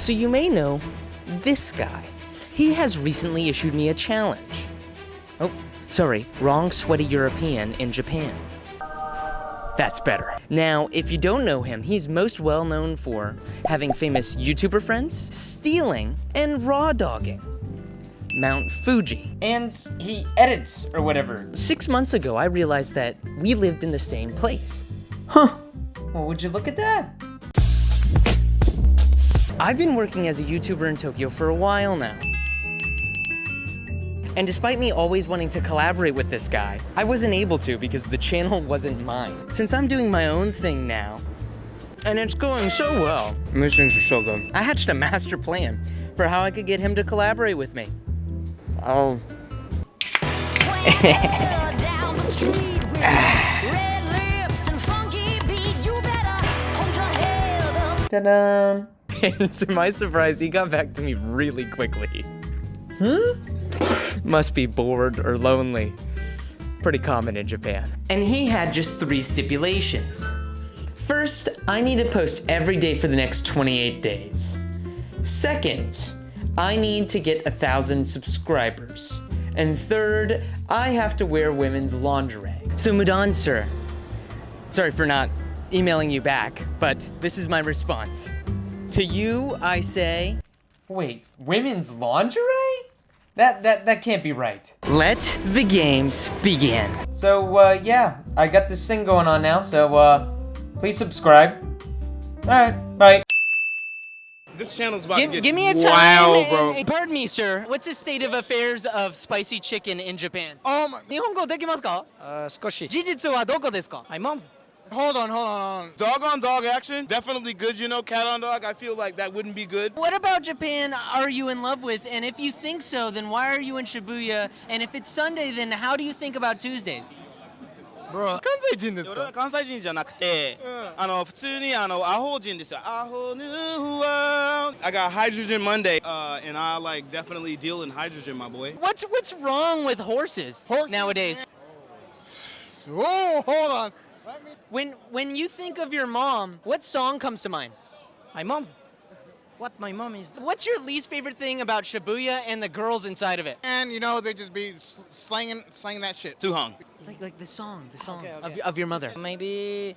So you may know this guy. He has recently issued me a challenge. Oh, sorry, wrong sweaty European in Japan. That's better. Now, if you don't know him, he's most well known for having famous YouTuber friends, stealing, and raw dogging Mount Fuji. And he edits or whatever. 6 months ago, I realized that we lived in the same place. Huh, well, would you look at that? I've been working as a YouTuber in Tokyo for a while now. And despite me always wanting to collaborate with this guy, I wasn't able to because the channel wasn't mine. Since I'm doing my own thing now, and it's going so well, these things are so good, I hatched a master plan for how I could get him to collaborate with me. Oh. Ta-da! And to my surprise, he got back to me really quickly. Must be bored or lonely. Pretty common in Japan. And he had just 3 stipulations. First, I need to post every day for the next 28 days. Second, I need to get 1,000 subscribers. And third, I have to wear women's lingerie. So Mudan, sir, sorry for not emailing you back, but this is my response. To you, I say, wait, women's lingerie? That can't be right. Let the games begin. So, yeah, I got this thing going on now, so, please subscribe. Alright, bye. This channel's about to get give me a wild, time, bro. Pardon me, sir. What's the state of affairs of spicy chicken in Japan? 日本語できますか？少し。事実はどこですか？はい、Mom. Hold on. Dog on dog action, definitely good, you know. Cat on dog, I feel like that wouldn't be good. What about Japan are you in love with? And if you think so, then why are you in Shibuya? And if it's Sunday, then how do you think about Tuesdays? Bro. 関西人ですか？俺は関西人じゃなくて、普通にアホ人ですよ。アホヌー I got hydrogen Monday, and I like definitely deal in hydrogen, my boy. What's wrong with horses nowadays? Oh, hold on. When you think of your mom, what song comes to mind? My mom. What my mom is. What's your least favorite thing about Shibuya and the girls inside of it? And you know they just be slanging that shit. Too hung. Like the song Okay. Of your mother. Maybe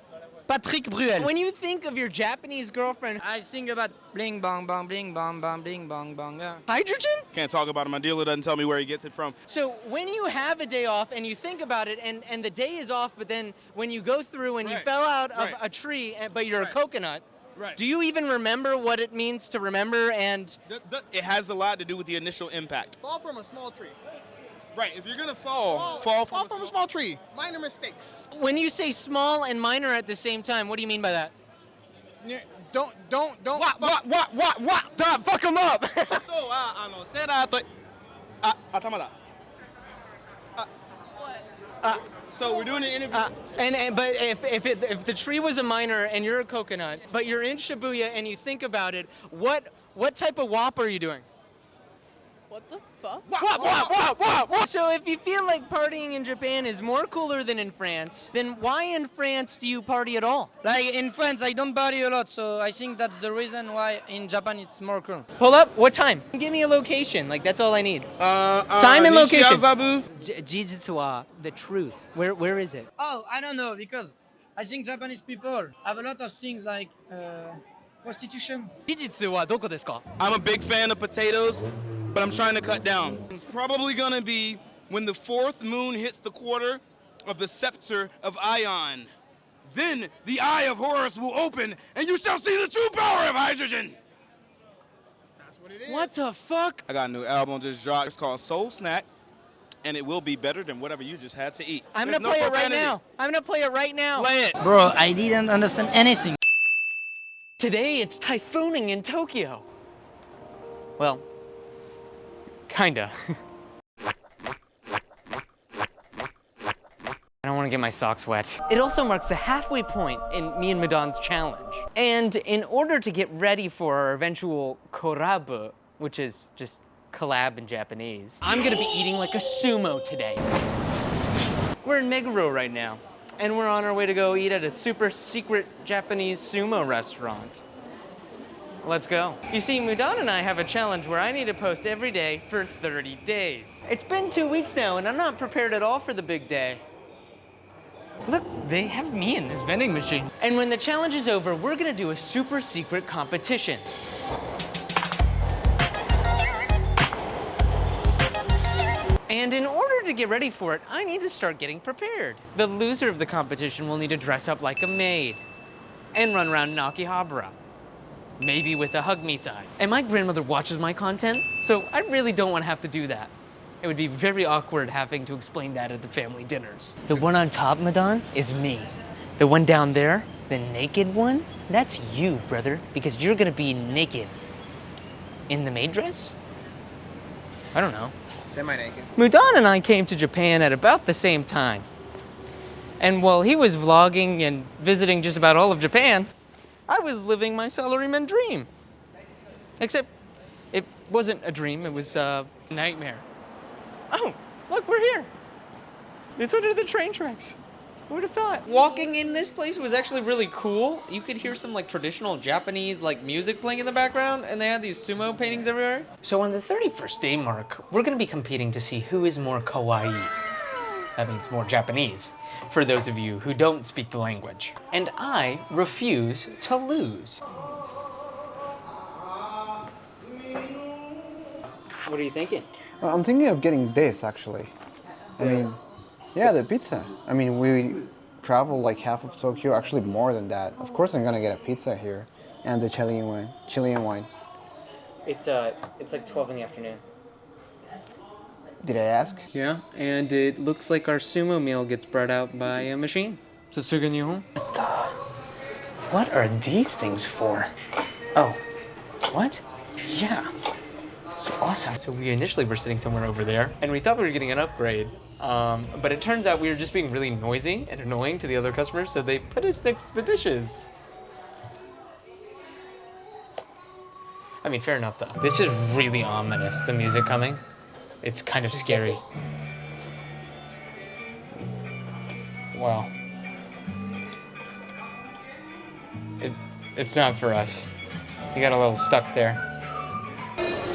Patrick Bruel. When you think of your Japanese girlfriend, I sing about bling bong bong bling bong bong bling bong bong. hydrogen? Can't talk about it. My dealer doesn't tell me where he gets it from. So when you have a day off and you think about it and the day is off, but then when you go through and you fell out of a tree, but you're a coconut, do you even remember what it means to remember? And It has a lot to do with the initial impact. Fall from a small tree. Right, if you're gonna fall from a small tree. Minor mistakes. when you say small and minor at the same time, what do you mean by that? Don't. What? Stop, fuck him up! そうはセラーと頭だ。So we're doing an interview. But if the tree was a minor and you're a coconut, but you're in Shibuya and you think about it, what type of wop are you doing? What the fuck? What? So if you feel like partying in Japan is more cooler than in France, then why in France do you party at all? Like in France, I don't party a lot, so I think that's the reason why in Japan it's more cool. Pull up. What time? Give me a location. Like that's all I need. Time and location. Nishiazabu. Jijutsu wa the truth. Where is it? Oh, I don't know, because I think Japanese people have a lot of things like prostitution. Jijutsu wa doko desu ka? I'm a big fan of potatoes, but I'm trying to cut down. It's probably gonna be when the 4th moon hits the quarter of the scepter of Ion. Then the eye of Horus will open, and you shall see the true power of hydrogen. That's what it is. What the fuck? I got a new album just dropped. It's called Soul Snack, and it will be better than whatever you just had to eat. I'm There's gonna no play it right profanity. now. I'm gonna play it right now. Play it. Bro, I didn't understand anything. Today it's typhooning in Tokyo. Well, kinda. I don't want to get my socks wet. It also marks the halfway point in me and Mudan's challenge. And in order to get ready for our eventual korabu, which is just collab in Japanese, I'm gonna be eating like a sumo today. We're in Meguro right now, and we're on our way to go eat at a super secret Japanese sumo restaurant. Let's go. You see, Mudan and I have a challenge where I need to post every day for 30 days. It's been 2 weeks now, and I'm not prepared at all for the big day. Look, they have me in this vending machine. And when the challenge is over, we're gonna do a super secret competition. And in order to get ready for it, I need to start getting prepared. The loser of the competition will need to dress up like a maid and run around Nakihabara. Maybe with a hug me sign. And my grandmother watches my content, so I really don't want to have to do that. It would be very awkward having to explain that at the family dinners. The one on top, Mudan, is me. The one down there, the naked one, that's you, brother, because you're gonna be naked. In the maid dress? I don't know. Semi-naked. Mudan and I came to Japan at about the same time. And while he was vlogging and visiting just about all of Japan, I was living my salaryman dream. Except it wasn't a dream, it was a nightmare. Oh, look, we're here. It's under the train tracks. Who would have thought? Walking in this place was actually really cool. You could hear some like traditional Japanese like music playing in the background, and they had these sumo paintings everywhere. So on the 31st day mark, we're gonna be competing to see who is more kawaii. That means more Japanese, for those of you who don't speak the language. And I refuse to lose. What are you thinking? I'm thinking of getting this actually. I mean, yeah, the pizza. I mean, we travel like half of Tokyo, actually more than that. Of course, I'm gonna get a pizza here, and the Chilean wine. It's like 12 in the afternoon. Did I ask? Yeah, and it looks like our sumo meal gets brought out by a machine. Satsuga Nihon? What are these things for? Oh, what? Yeah, this is awesome. So we initially were sitting somewhere over there, and we thought we were getting an upgrade. But it turns out we were just being really noisy and annoying to the other customers, so they put us next to the dishes. I mean, fair enough though. This is really ominous, the music coming. It's kind of scary. Wow. It's not for us. You got a little stuck there.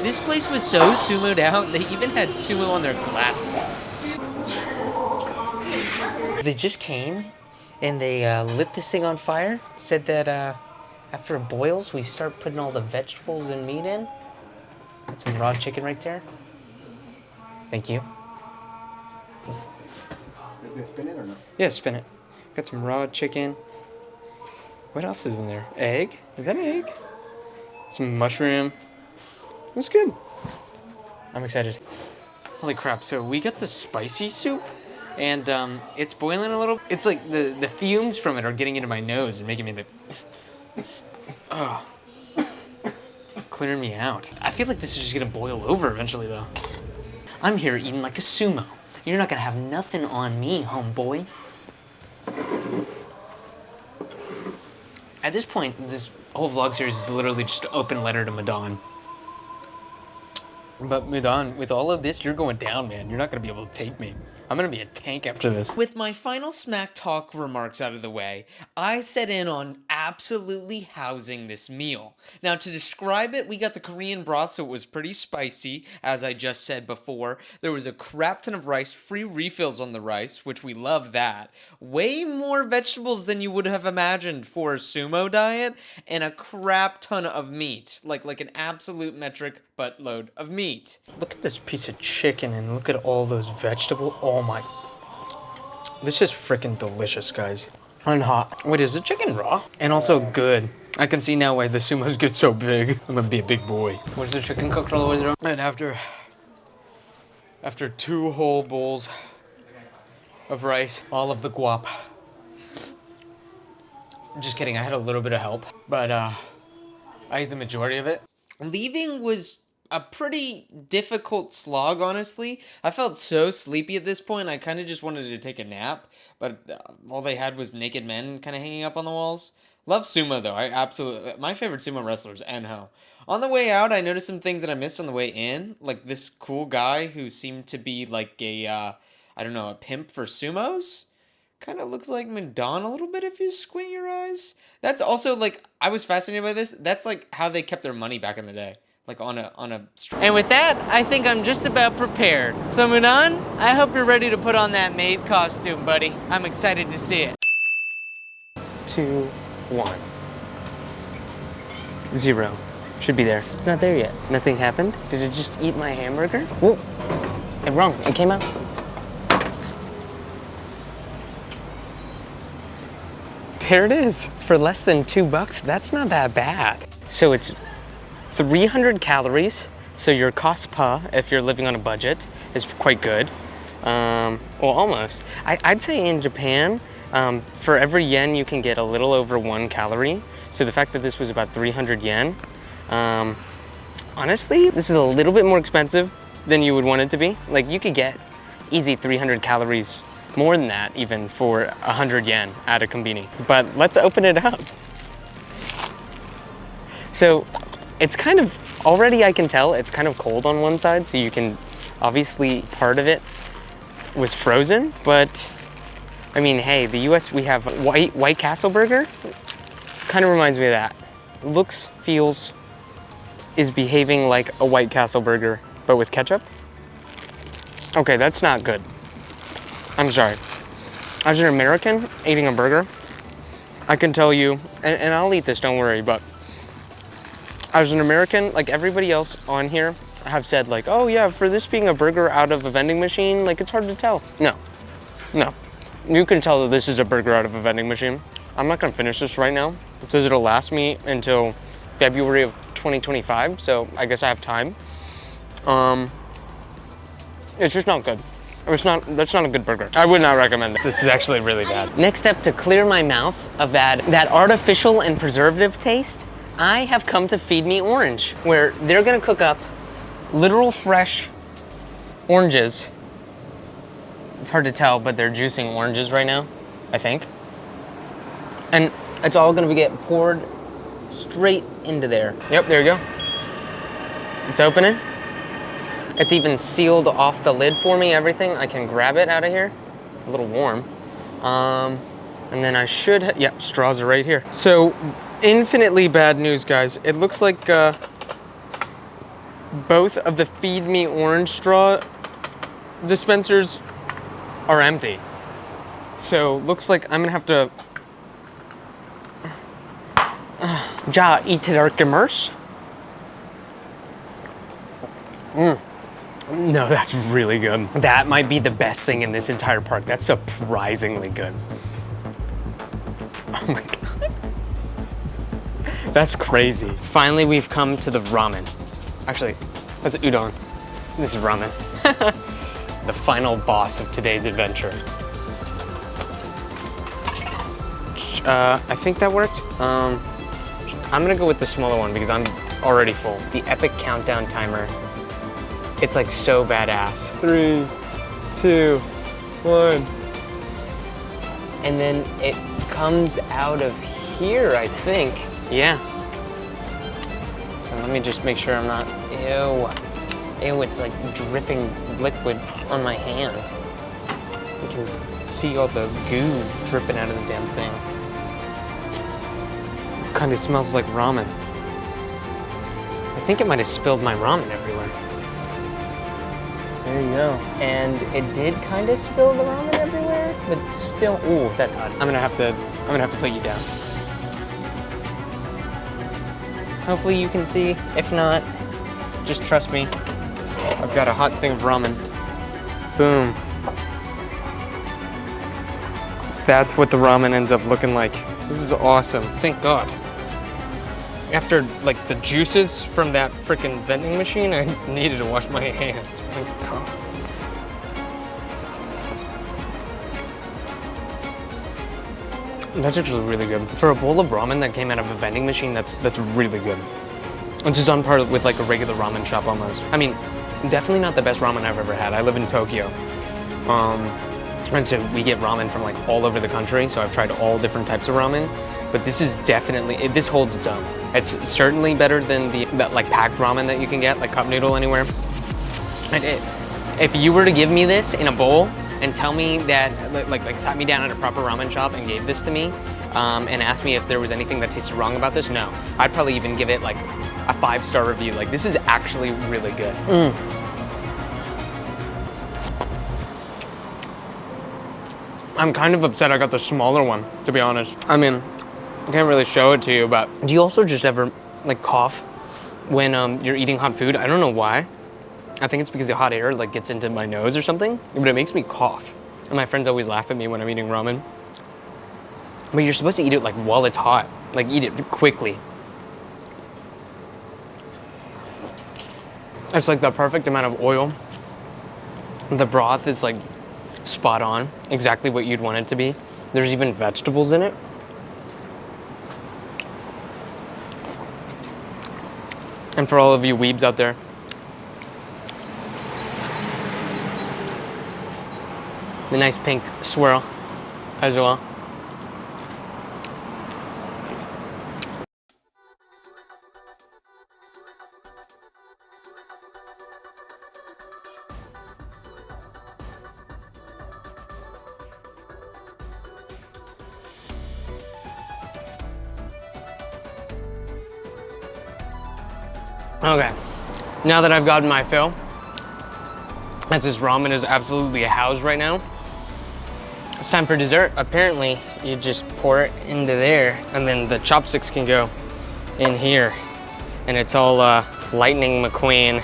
This place was so sumoed out, they even had sumo on their glasses. They just came and they lit this thing on fire. Said that after it boils, we start putting all the vegetables and meat in. Got some raw chicken right there. Thank you. Did they spin it or no? Yeah, spin it. Got some raw chicken. What else is in there? Egg? Is that an egg? Some mushroom. That's good. I'm excited. Holy crap, so we got the spicy soup, and it's boiling a little. It's like the fumes from it are getting into my nose and making me clearing me out. I feel like this is just gonna boil over eventually though. I'm here eating like a sumo. You're not gonna have nothing on me, homeboy. At this point, this whole vlog series is literally just an open letter to Mudan. But Mudan, with all of this, you're going down, man. You're not gonna be able to take me. I'm gonna be a tank after this. With my final smack talk remarks out of the way, I set in on absolutely housing this meal. Now, to describe it, we got the Korean broth, so it was pretty spicy, as I just said before. There was a crap ton of rice, free refills on the rice, which we love that. Way more vegetables than you would have imagined for a sumo diet, and a crap ton of meat. Like an absolute metric buttload of meat. Look at this piece of chicken and look at all those vegetables. Oh my. This is freaking delicious, guys. And hot. Wait, is the chicken raw? And also good. I can see now why the sumos get so big. I'm gonna be a big boy. Was the chicken cooked all the way through? And after 2 whole bowls of rice, all of the guap. Just kidding, I had a little bit of help, but I ate the majority of it. Leaving was a pretty difficult slog, honestly. I felt so sleepy at this point, I kind of just wanted to take a nap, but all they had was naked men kind of hanging up on the walls. Love sumo, though. I absolutely... My favorite sumo wrestler is Enho. On the way out, I noticed some things that I missed on the way in, like this cool guy who seemed to be like a, I don't know, a pimp for sumos? kind of looks like Mudan a little bit if you squint your eyes. That's also like, I was fascinated by this. That's like how they kept their money back in the day. Like on a And with that, I think I'm just about prepared. So Mudan, I hope you're ready to put on that maid costume, buddy. I'm excited to see it. 2, 1. 0. Should be there. It's not there yet. Nothing happened? Did it just eat my hamburger? Whoa. I'm wrong. It came out. There it is. For less than $2, that's not that bad. So it's 300 calories. So your cost per, if you're living on a budget, is quite good. Well, almost. I'd say in Japan, for every yen, you can get a little over 1 calorie. So the fact that this was about 300 yen, honestly, this is a little bit more expensive than you would want it to be. Like you could get easy 300 calories, more than that even, for 100 yen at a konbini. But let's open it up. So it's kind of, already I can tell it's kind of cold on one side, so you can, obviously part of it was frozen, but I mean, hey, the US, we have White Castle burger. Kind of reminds me of that. Looks, feels, is behaving like a White Castle burger, but with ketchup. Okay, that's not good. I'm sorry. As an American eating a burger, I can tell you, and I'll eat this, don't worry, but as an American, like everybody else on here have said like, oh yeah, for this being a burger out of a vending machine, like it's hard to tell. No. You can tell that this is a burger out of a vending machine. I'm not gonna finish this right now because it'll last me until February of 2025, so I guess I have time. It's just not good. That's not a good burger. I would not recommend it. This is actually really bad. Next up, to clear my mouth of that artificial and preservative taste, I have come to Feed Me Orange, where they're gonna cook up literal fresh oranges. It's hard to tell, but they're juicing oranges right now, I think. And it's all gonna get poured straight into there. Yep, there you go. It's opening. It's even sealed off the lid for me, everything. I can grab it out of here. It's a little warm. And then I should, yep, straws are right here. So, infinitely bad news, guys. It looks like both of the Feed Me Orange straw dispensers are empty. So, looks like I'm gonna have to Ja itadakimasu. No, that's really good. That might be the best thing in this entire park. That's surprisingly good. Oh my God. That's crazy. Finally, we've come to the ramen. Actually, that's udon. This is ramen. The final boss of today's adventure. I think that worked. I'm gonna go with the smaller one because I'm already full. The epic countdown timer. It's like so badass. 3, 2, 1. And then it comes out of here, I think. Yeah. So let me just make sure I'm not, ew, it's like dripping liquid on my hand. You can see all the goo dripping out of the damn thing. It kind of smells like ramen. I think it might have spilled my ramen everywhere. There you go. And it did kind of spill the ramen everywhere, but still, ooh, that's hot. I'm gonna have to put you down. Hopefully you can see. If not, just trust me. I've got a hot thing of ramen. Boom. That's what the ramen ends up looking like. This is awesome. Thank God. After like the juices from that freaking vending machine, I needed to wash my hands. My God. That's actually really good. For a bowl of ramen that came out of a vending machine, that's really good. This is on par with like a regular ramen shop almost. I mean, definitely not the best ramen I've ever had. I live in Tokyo. And so we get ramen from like all over the country, so I've tried all different types of ramen. But this is definitely, this holds its own. It's certainly better than that like packed ramen that you can get, like cup noodle anywhere. And if you were to give me this in a bowl, and tell me that, like sat me down at a proper ramen shop and gave this to me, and asked me if there was anything that tasted wrong about this, no. I'd probably even give it like a 5-star review. Like, this is actually really good. I'm kind of upset I got the smaller one, to be honest. I mean, I can't really show it to you, but do you also just ever like cough when you're eating hot food? I don't know why. I think it's because the hot air like gets into my nose or something, but it makes me cough. And my friends always laugh at me when I'm eating ramen. But you're supposed to eat it like while it's hot, like eat it quickly. It's like the perfect amount of oil. The broth is like spot on, exactly what you'd want it to be. There's even vegetables in it. And for all of you weebs out there, the nice pink swirl as well. Okay, now that I've gotten my fill, as this ramen is absolutely housed right now, it's time for dessert. Apparently, you just pour it into there, and then the chopsticks can go in here, and it's all Lightning McQueen.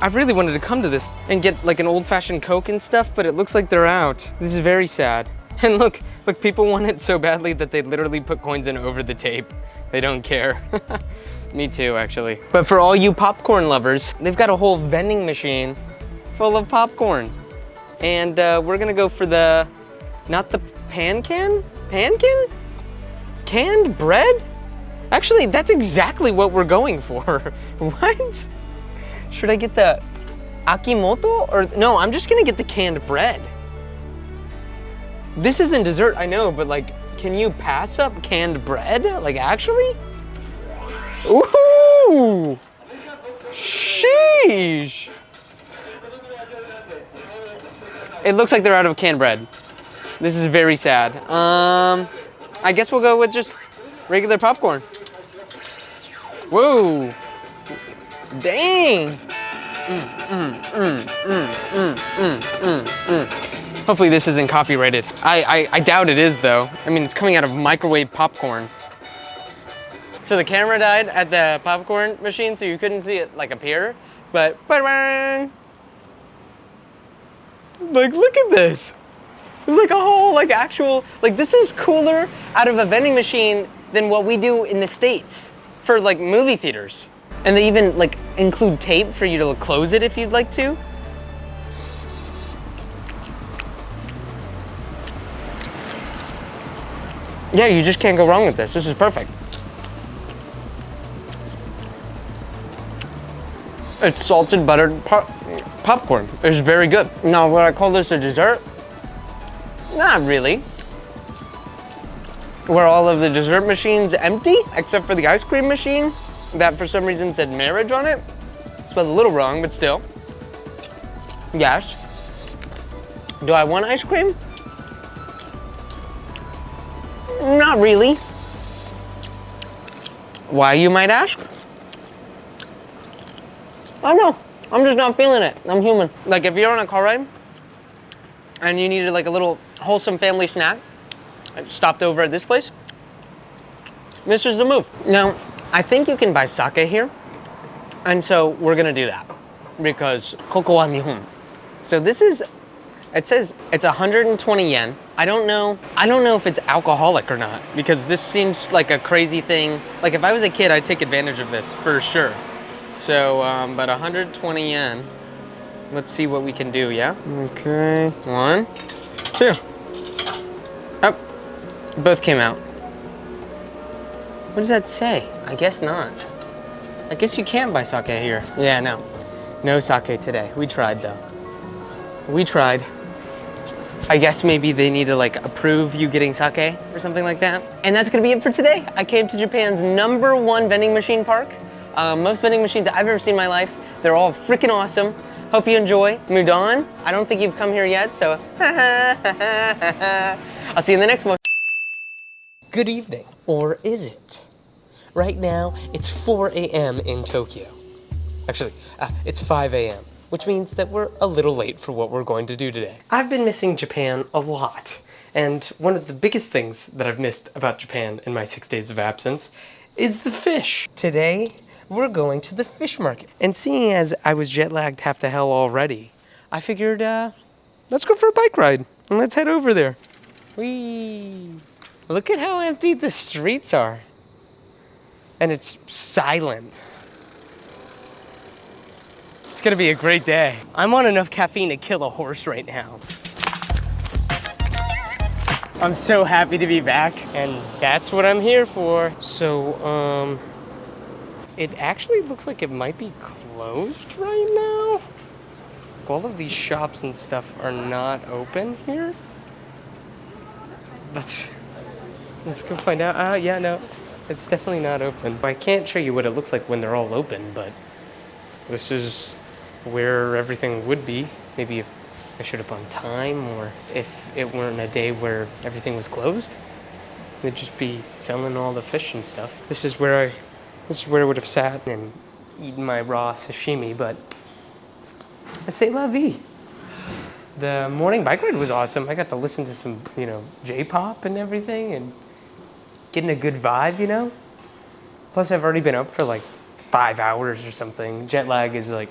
I really wanted to come to this and get like an old-fashioned Coke and stuff, but it looks like they're out. This is very sad. And look, people want it so badly that they literally put coins in over the tape. They don't care. Me too, actually. But for all you popcorn lovers, they've got a whole vending machine full of popcorn. And we're gonna go for the, not the pankin? Canned bread? Actually, that's exactly what we're going for. What? Should I get the akimoto? Or no, I'm just gonna get the canned bread. This isn't dessert, I know, but like, can you pass up canned bread? Like, actually? Ooh! Sheesh! It looks like they're out of canned bread. This is very sad. I guess we'll go with just regular popcorn. Whoa! Dang! Hopefully this isn't copyrighted. I doubt it is though. I mean, it's coming out of microwave popcorn. So the camera died at the popcorn machine, so you couldn't see it like appear, but like, look at this. It's like a whole like actual, like this is cooler out of a vending machine than what we do in the States for like movie theaters. And they even like include tape for you to close it if you'd like to. Yeah, you just can't go wrong with this. This is perfect. It's salted buttered popcorn. It's very good. Now, would I call this a dessert? Not really. Were all of the dessert machines empty, except for the ice cream machine that for some reason said marriage on it? Spelled a little wrong, but still. Yes. Do I want ice cream? Not really. Why, you might ask? I don't know. I'm just not feeling it. I'm human. Like if you're on a car ride and you needed like a little wholesome family snack, I stopped over at this place. This is the move. Now, I think you can buy sake here. And so we're gonna do that because koko wa Nihon. So this is, it says it's 120 yen. I don't know if it's alcoholic or not because this seems like a crazy thing. Like if I was a kid, I'd take advantage of this for sure. So, but 120 yen. Let's see what we can do, yeah? Okay, 1, 2. Oh, both came out. What does that say? I guess not. I guess you can't buy sake here. Yeah, no. No sake today. We tried though. We tried. I guess maybe they need to like approve you getting sake or something like that. And that's gonna be it for today. I came to Japan's #1 vending machine park. Most vending machines I've ever seen in my life, they're all freaking awesome. Hope you enjoy Mudan. I don't think you've come here yet, so I'll see you in the next one. Good evening, or is it? Right now, it's 4 a.m. in Tokyo. Actually, it's 5 a.m., which means that we're a little late for what we're going to do today. I've been missing Japan a lot, and one of the biggest things that I've missed about Japan in my 6 days of absence is the fish. Today, we're going to the fish market. And seeing as I was jet lagged half the hell already, I figured, let's go for a bike ride, and let's head over there. Whee! Look at how empty the streets are. And it's silent. It's gonna be a great day. I'm on enough caffeine to kill a horse right now. I'm so happy to be back, and that's what I'm here for. So, it actually looks like it might be closed right now. All of these shops and stuff are not open here. Let's go find out. Yeah, no, it's definitely not open. I can't show you what it looks like when they're all open, but this is where everything would be. Maybe if I showed up on time, or if it weren't a day where everything was closed, they'd just be selling all the fish and stuff. This is where I would have sat and eaten my raw sashimi, but c'est la vie. The morning bike ride was awesome. I got to listen to some, J-pop and everything, and getting a good vibe, Plus, I've already been up for like 5 hours or something. Jet lag is like...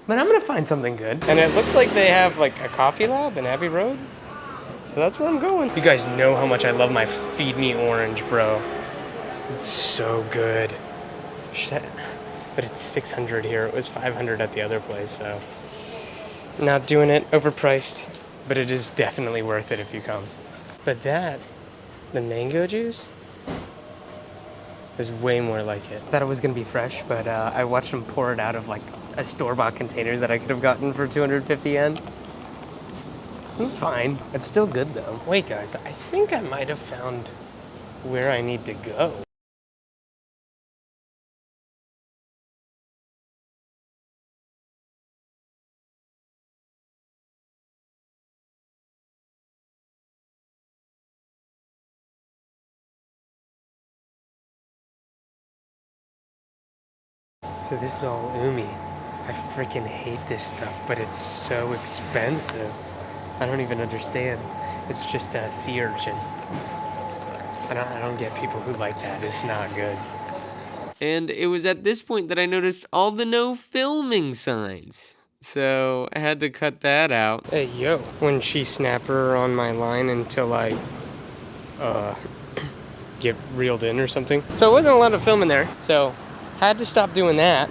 But I'm gonna find something good. And it looks like they have like a coffee lab in Abbey Road. So that's where I'm going. You guys know how much I love my Feed Me Orange, bro. It's so good. Shit. But it's 600 here. It was 500 at the other place, so... Not doing it, overpriced. But it is definitely worth it if you come. But the mango juice, is way more like it. Thought it was gonna be fresh, but I watched them pour it out of like a store-bought container that I could have gotten for 250 yen. It's fine. It's still good though. Wait guys, I think I might have found where I need to go. So this is all umi. I freaking hate this stuff, but it's so expensive. I don't even understand. It's just a sea urchin. I don't get people who like that. It's not good. And it was at this point that I noticed all the no filming signs. So I had to cut that out. Hey, yo. When she snapper on my line until I, get reeled in or something. So it wasn't a lot of film in there, so had to stop doing that.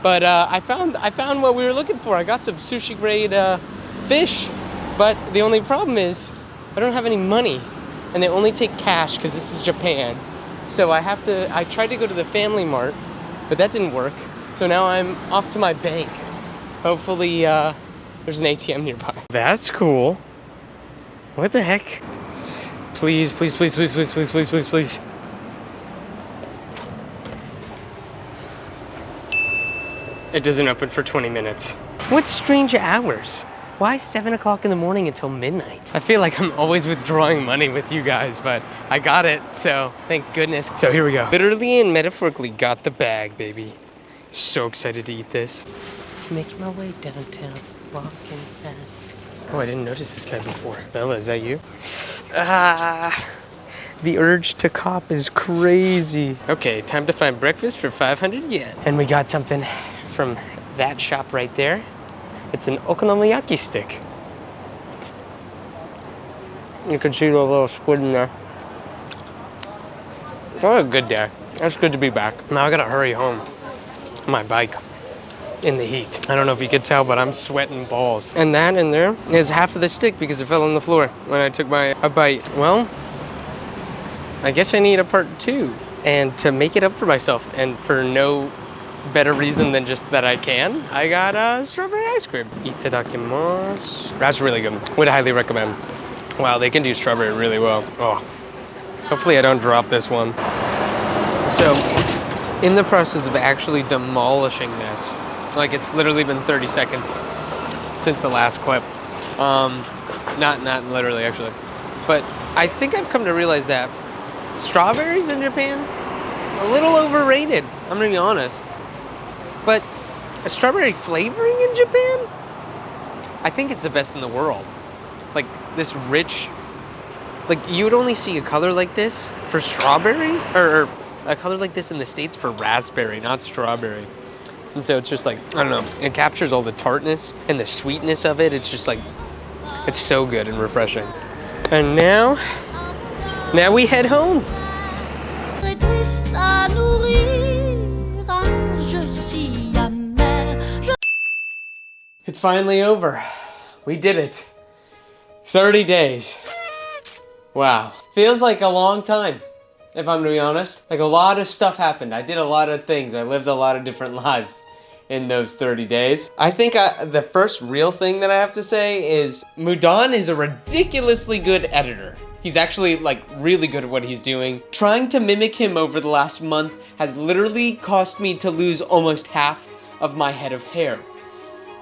But I found what we were looking for. I got some sushi grade fish, but the only problem is I don't have any money, and they only take cash because this is Japan. So I tried to go to the Family Mart, but that didn't work. So now I'm off to my bank. Hopefully there's an ATM nearby. That's cool. What the heck? Please, please, please, please, please, please, please, please, please. It doesn't open for 20 minutes. What strange hours? Why 7 o'clock in the morning until midnight? I feel like I'm always withdrawing money with you guys, but I got it, so thank goodness. So here we go. Literally and metaphorically got the bag, baby. So excited to eat this. Making my way downtown, walking fast. Oh, I didn't notice this guy before. Bella, is that you? The urge to cop is crazy. Okay, time to find breakfast for 500 yen. And we got something from that shop right there. It's an okonomiyaki stick. You can see the little squid in there. What a good day. It's good to be back. Now I gotta hurry home on my bike in the heat. I don't know if you could tell, but I'm sweating balls. And that in there is half of the stick because it fell on the floor when I took a bite. Well, I guess I need a part 2. And to make it up for myself, and for no better reason than just that I got strawberry ice cream. Itadakimasu. That's really good. Would highly recommend. Wow, they can do strawberry really well. Oh, hopefully I don't drop this one. So, in the process of actually demolishing this, Like, it's literally been 30 seconds since the last clip. Not literally, actually. But I think I've come to realize that strawberries in Japan, a little overrated, I'm gonna be honest. But a strawberry flavoring in Japan, I think it's the best in the world. Like, this rich, like, you would only see a color like this for strawberry, or a color like this in the States for raspberry, not strawberry. And so it's just like, I don't know, it captures all the tartness and the sweetness of it. It's just like, it's so good and refreshing. And now we head home. It's finally over. We did it. 30 days. Wow. Feels like a long time, if I'm to be honest. Like, a lot of stuff happened. I did a lot of things. I lived a lot of different lives in those 30 days. I think the first real thing that I have to say is Mudan is a ridiculously good editor. He's actually, like, really good at what he's doing. Trying to mimic him over the last month has literally cost me to lose almost half of my head of hair.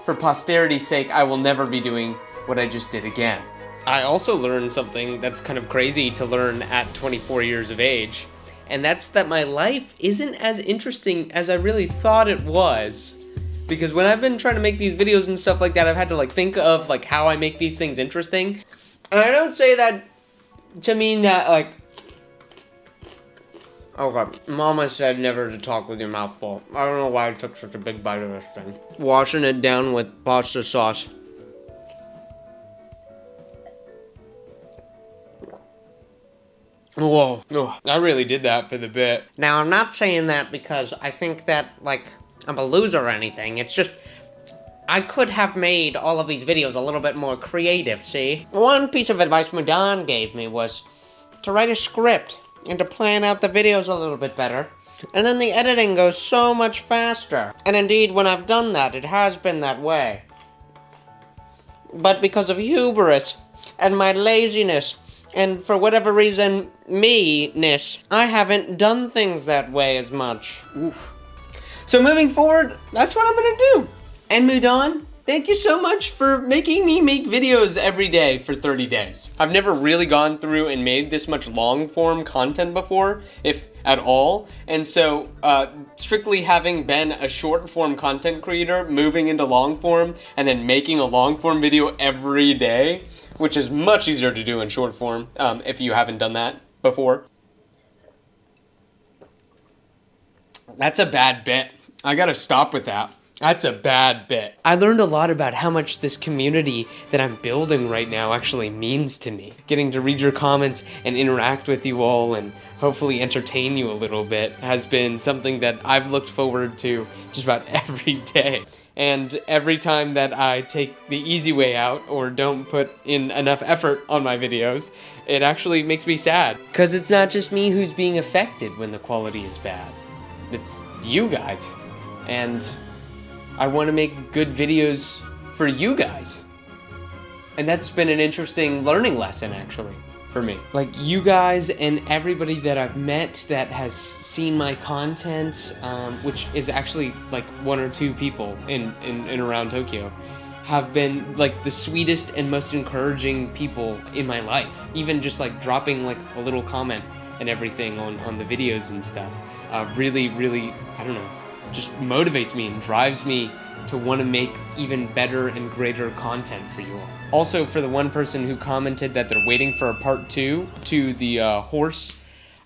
For posterity's sake, I will never be doing what I just did again. I also learned something that's kind of crazy to learn at 24 years of age, and that's that my life isn't as interesting as I really thought it was. Because when I've been trying to make these videos and stuff like that, I've had to, like, think of, like, how I make these things interesting. And I don't say that to mean that, like, oh god, Mama said never to talk with your mouth full. I don't know why I took such a big bite of this thing. Washing it down with pasta sauce. Whoa, oh, I really did that for the bit. Now, I'm not saying that because I think that, like, I'm a loser or anything. It's just, I could have made all of these videos a little bit more creative, see? One piece of advice Mudan gave me was to write a script and to plan out the videos a little bit better. And then the editing goes so much faster. And indeed, when I've done that, it has been that way. But because of hubris and my laziness, and for whatever reason, me-ness, I haven't done things that way as much. Oof. So moving forward, that's what I'm gonna do. And Mudan, thank you so much for making me make videos every day for 30 days. I've never really gone through and made this much long-form content before, if at all. And so, strictly having been a short-form content creator, moving into long-form, and then making a long-form video every day, which is much easier to do in short form, if you haven't done that before. That's a bad bit. I gotta stop with that. That's a bad bit. I learned a lot about how much this community that I'm building right now actually means to me. Getting to read your comments and interact with you all and hopefully entertain you a little bit has been something that I've looked forward to just about every day. And every time that I take the easy way out or don't put in enough effort on my videos, it actually makes me sad. Because it's not just me who's being affected when the quality is bad. It's you guys. And I want to make good videos for you guys. And that's been an interesting learning lesson, actually, for me. Like, you guys and everybody that I've met that has seen my content, which is actually like 1 or 2 people in around Tokyo, have been like the sweetest and most encouraging people in my life. Even just like dropping like a little comment and everything on the videos and stuff. Really, I don't know, just motivates me and drives me to want to make even better and greater content for you all. Also, for the one person who commented that they're waiting for a part 2 to the horse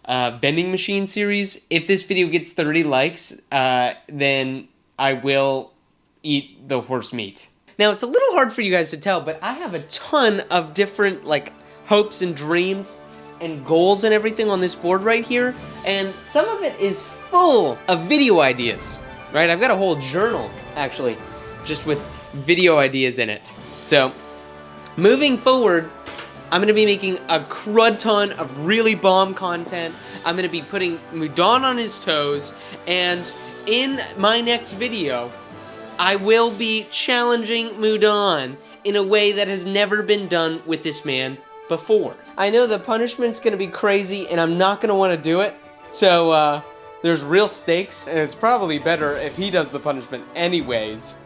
vending machine series, if this video gets 30 likes, then I will eat the horse meat. Now, it's a little hard for you guys to tell, but I have a ton of different like hopes and dreams and goals and everything on this board right here, and some of it is full of video ideas, right? I've got a whole journal, actually, just with video ideas in it. So, moving forward, I'm gonna be making a crud ton of really bomb content. I'm gonna be putting Mudan on his toes, and in my next video, I will be challenging Mudan in a way that has never been done with this man before. I know the punishment's gonna be crazy, and I'm not gonna wanna do it, so, There's real stakes, and it's probably better if he does the punishment anyways.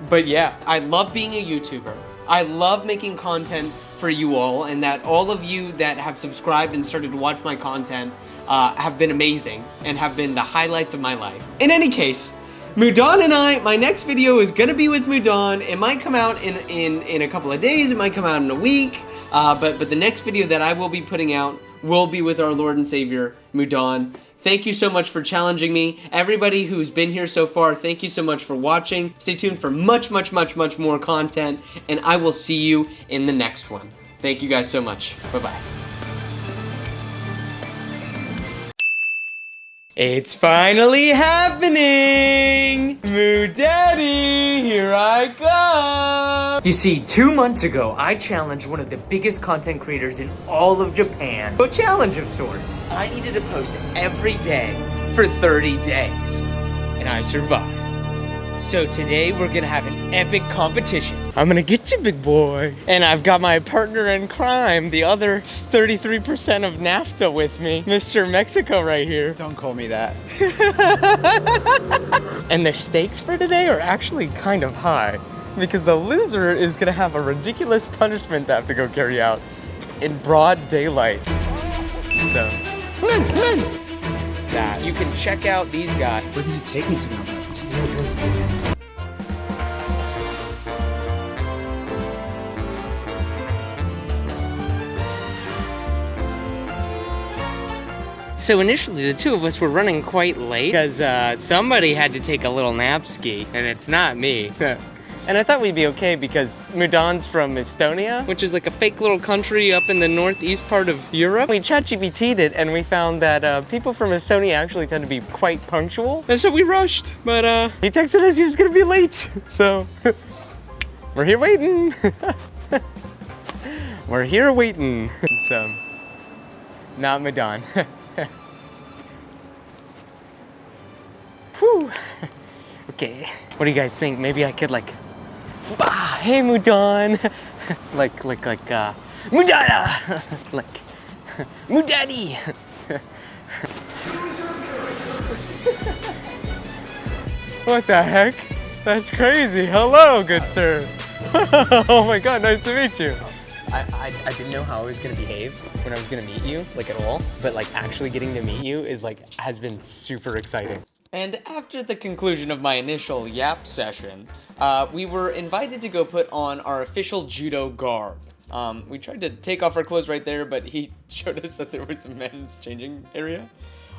But yeah, I love being a YouTuber. I love making content for you all, and that all of you that have subscribed and started to watch my content have been amazing and have been the highlights of my life. In any case, Mudan and my next video is gonna be with Mudan. It might come out in a couple of days, it might come out in a week, but the next video that I will be putting out will be with our Lord and Savior, Mudan. Thank you so much for challenging me. Everybody who's been here so far, thank you so much for watching. Stay tuned for much more content, and I will see you in the next one. Thank you guys so much. Bye-bye. It's finally happening! Mudaddy, here I come! You see, 2 months ago, I challenged one of the biggest content creators in all of Japan. A challenge of sorts. I needed to post every day for 30 days. And I survived. So today, we're gonna have an epic competition. I'm gonna get you, big boy. And I've got my partner in crime, the other 33% of NAFTA with me, Mr. Mexico right here. Don't call me that. And the stakes for today are actually kind of high, because the loser is gonna have a ridiculous punishment to have to go carry out in broad daylight. So, nah, you can check out these guys. Where did you take me to now? So initially, the two of us were running quite late because somebody had to take a little nap ski, and it's not me. And I thought we'd be okay because Mudan's from Estonia, which is like a fake little country up in the northeast part of Europe. We ChatGPT'd it and we found that people from Estonia actually tend to be quite punctual. And so we rushed, but he texted us he was gonna be late. So we're here waiting. We're here waiting. So, not Mudan. Whew. Okay, what do you guys think? Maybe I could like, hey Mudan, like Mudana, like Mudaddy. What the heck? That's crazy. Hello, good sir. Oh my God, nice to meet you. I didn't know how I was gonna behave when I was gonna meet you, like at all, but like actually getting to meet you is like, has been super exciting. And after the conclusion of my initial yap session, we were invited to go put on our official judo garb. We tried to take off our clothes right there, but he showed us that there was a men's changing area.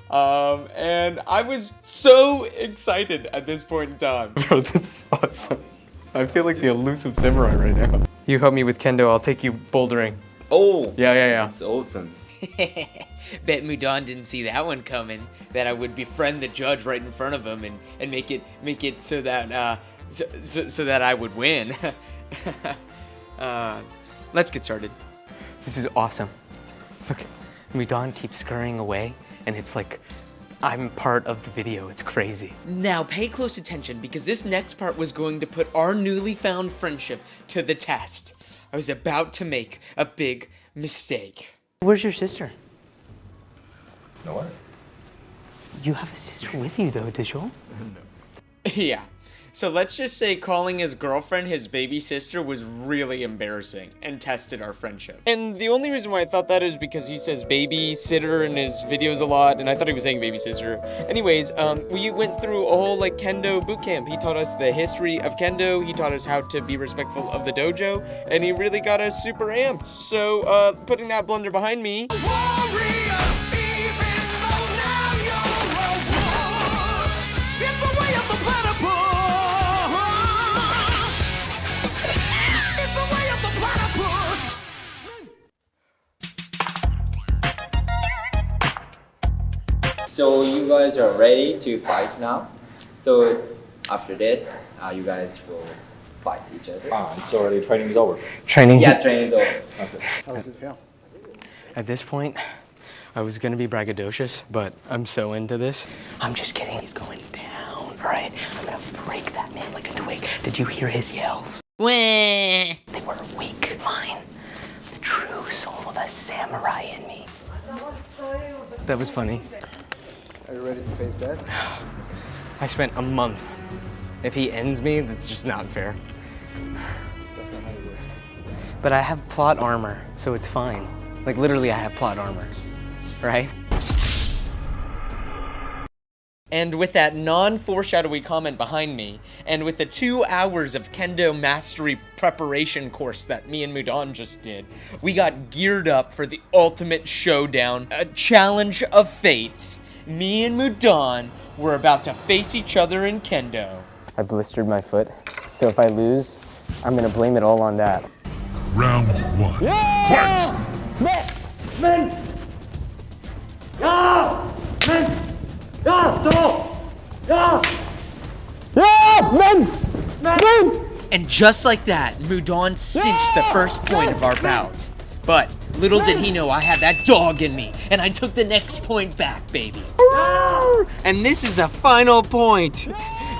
And I was so excited at this point in time. Bro, this is awesome. I feel like the elusive samurai right now. You help me with kendo, I'll take you bouldering. Oh! Yeah. That's awesome. Bet Mudan didn't see that one coming, that I would befriend the judge right in front of him and make it so that so that I would win. Let's get started. This is awesome. Look, Mudan keeps scurrying away and it's like I'm part of the video. It's crazy. Now pay close attention because this next part was going to put our newly found friendship to the test. I was about to make a big mistake. Where's your sister? Nowhere. You have a sister with you though, did you? No. Yeah. So let's just say calling his girlfriend his baby sister was really embarrassing and tested our friendship. And the only reason why I thought that is because he says babysitter in his videos a lot, and I thought he was saying baby sister. Anyways, we went through a whole like kendo boot camp. He taught us the history of kendo, he taught us how to be respectful of the dojo, and he really got us super amped. So putting that blunder behind me. So you guys are ready to fight now. So after this, you guys will fight each other. It's already, training is over. Training? Yeah, training is over. Okay. How does it feel? At this point, I was gonna be braggadocious, but I'm so into this. I'm just kidding, he's going down, all right? I'm gonna break that man like a twig. Did you hear his yells? Wah! They were weak. Mine, the true soul of a samurai in me. That was funny. Are you ready ready to face that? I spent a month. If he ends me, that's just not fair. That's not how you work. But I have plot armor, so it's fine. Like literally I have plot armor, right? And with that non-foreshadowy comment behind me, and with the 2 hours of Kendo Mastery preparation course that me and Mudan just did, we got geared up for the ultimate showdown, a challenge of fates. Me and Mudan were about to face each other in Kendo. I blistered my foot, so if I lose, I'm gonna blame it all on that. Round 1. Fight! And just like that, Mudan cinched the first point of our bout. But little did he know I had that dog in me, and I took the next point back, baby. And this is a final point.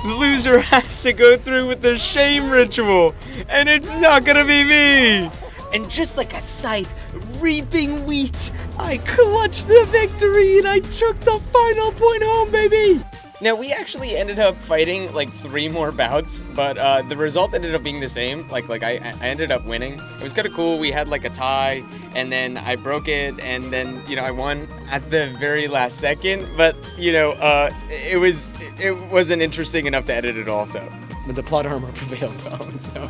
The loser has to go through with the shame ritual, and it's not gonna be me. And just like a scythe reaping wheat, I clutched the victory and I took the final point home, baby. Now, we actually ended up fighting like 3 more bouts, but the result ended up being the same. Like I ended up winning. It was kind of cool. We had like a tie, and then I broke it, and then, you know, I won at the very last second. But, you know, it wasn't interesting enough to edit it all, so. But the plot armor prevailed, though, so.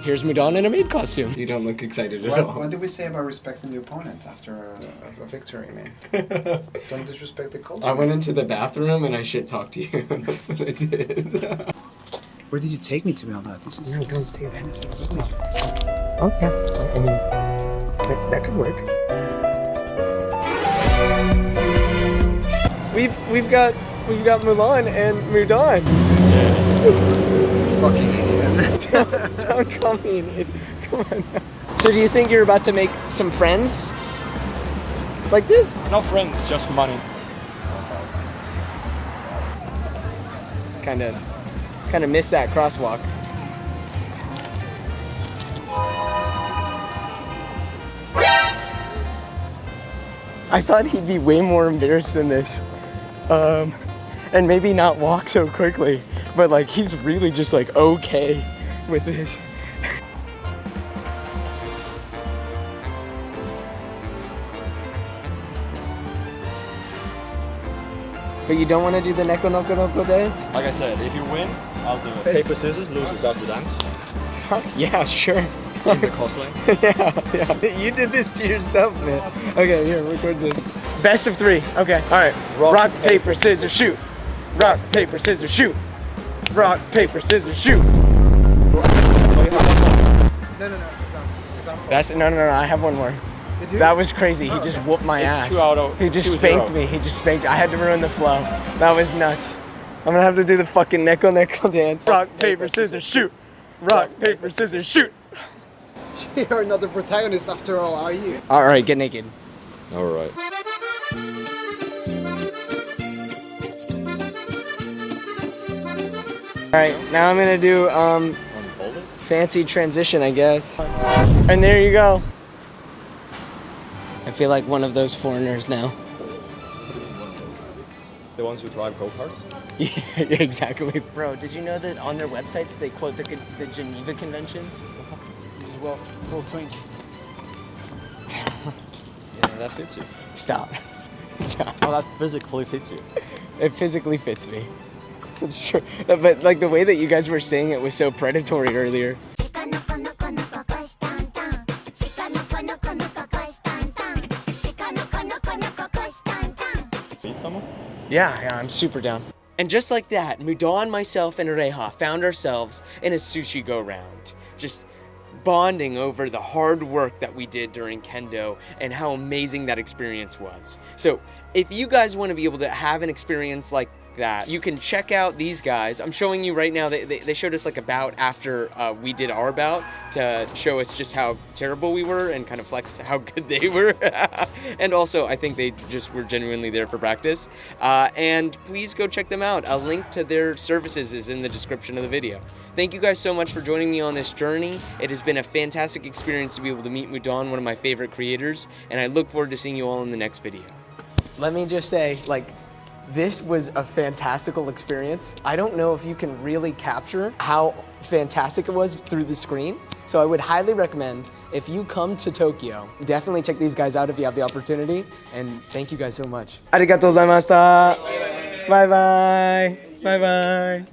Here's Mudan in a maid costume. You don't look excited at all. What did we say about respecting the opponent after a victory, man? Don't disrespect the culture. I went into the bathroom and I shit talked to you. That's what I did. Where did you take me to be on that? This is Okay. I mean, that could work. We've got Mulan and Mudan. fucking idiot. Don't call me an idiot. Come on now. So do you think you're about to make some friends? Like this? Not friends, just money. Kind of missed that crosswalk. I thought he'd be way more embarrassed than this. And maybe not walk so quickly, but like he's really just like okay with this. But you don't want to do the neko noko noko dance? Like I said, if you win, I'll do it. Paper, scissors, losers does the dance. Fuck, yeah, sure. In the cosplay. Yeah. You did this to yourself, man. Okay, here, record this. Best of 3. Okay, all right. Rock, paper, scissors, shoot. Rock, paper, scissors, shoot. Rock, paper, scissors, shoot. No. That's no. I have one more. That was crazy. He just whooped my ass. 2 out of He just 2-0. spanked me. He just spanked. I had to ruin the flow. That was nuts. I'm gonna have to do the fucking neko neko dance. Rock, paper, scissors, shoot. Rock, paper, scissors, shoot. You're not the protagonist after all, are you? All right, get naked. All right. All right, now I'm gonna do fancy transition, I guess. And there you go. I feel like one of those foreigners now. The ones who drive go-karts? Yeah, exactly. Bro, did you know that on their websites they quote the Geneva Conventions? As well, full twink. Yeah, that fits you. Stop. Stop. Oh, that physically fits you. It physically fits me. It's true. But like the way that you guys were saying it was so predatory earlier. Meet someone? Yeah, I'm super down. And just like that, Mudan, myself, and Reha found ourselves in a sushi go-round. Just bonding over the hard work that we did during Kendo and how amazing that experience was. So if you guys want to be able to have an experience like that, you can check out these guys. I'm showing you right now, they showed us like a bout after we did our bout to show us just how terrible we were and kind of flex how good they were. And also, I think they just were genuinely there for practice. And please go check them out. A link to their services is in the description of the video. Thank you guys so much for joining me on this journey. It has been a fantastic experience to be able to meet Mudan, one of my favorite creators, and I look forward to seeing you all in the next video. Let me just say, like, This was a fantastical experience. I don't know if you can really capture how fantastic it was through the screen. So I would highly recommend, if you come to Tokyo, definitely check these guys out if you have the opportunity. And thank you guys so much. ありがとうございました。バイバイ。バイバイ。